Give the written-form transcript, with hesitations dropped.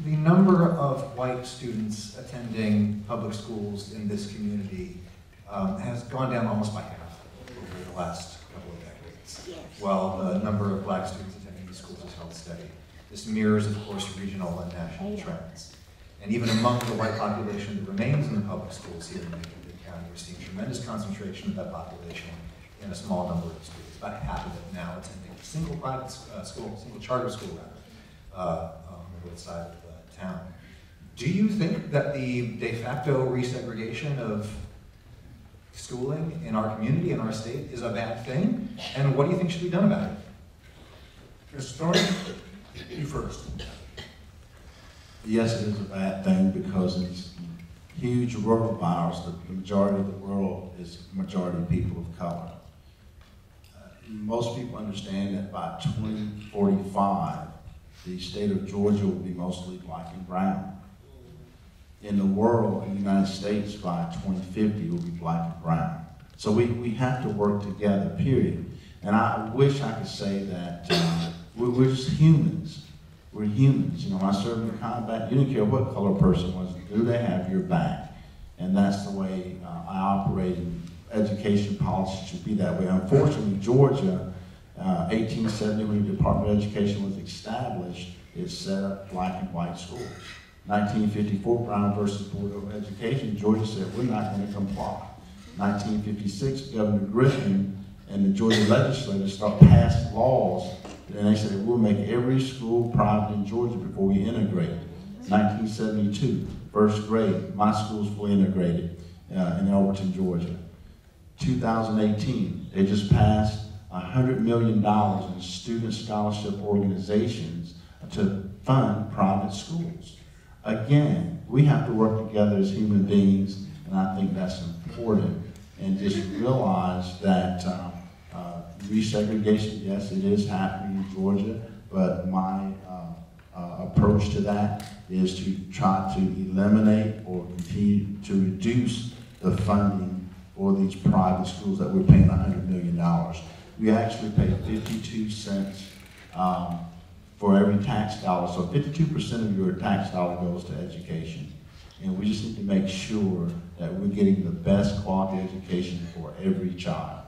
The number of white students attending public schools in this community has gone down almost by half over the last couple of decades, while the number of black students attending these schools has held steady. This mirrors, of course, regional and national trends. And even among the white population that remains in the public schools here in Macon County, we're seeing tremendous concentration of that population in a small number of schools. About half of it now attending a single private school, single charter school rather, on the north side of the town. Do you think that the de facto resegregation of schooling in our community, in our state, is a bad thing? And what do you think should be done about it? Mr. Thornton, you first. Yes, it is a bad thing because it's a huge rural virus. The majority of the world is majority people of color. Most people understand that by 2045, the state of Georgia will be mostly black and brown. In the world, in the United States, by 2050, it will be black and brown. So we have to work together, period. And I wish I could say that we're just humans. We're humans. You know, when I served in combat, you didn't care what color person was, do they have your back? And that's the way I operate, and education policy should be that way. Unfortunately, Georgia, 1870, when the Department of Education was established, it set up black and white schools. 1954, Brown versus Board of Education, Georgia said, we're not going to comply. 1956, Governor Griffin and the Georgia legislators passed laws, and they said, we'll make every school private in Georgia before we integrate. 1972, first grade, my school's fully integrated in Elberton, Georgia. 2018, they just passed $100 million in student scholarship organizations to fund private schools. Again, we have to work together as human beings, and I think that's important. And just realize that resegregation, yes, it is happening in Georgia, but my approach to that is to try to eliminate or continue to reduce the funding for these private schools that we're paying $100 million. We actually pay 52 cents for every tax dollar. So 52% of your tax dollar goes to education. And we just need to make sure that we're getting the best quality education for every child.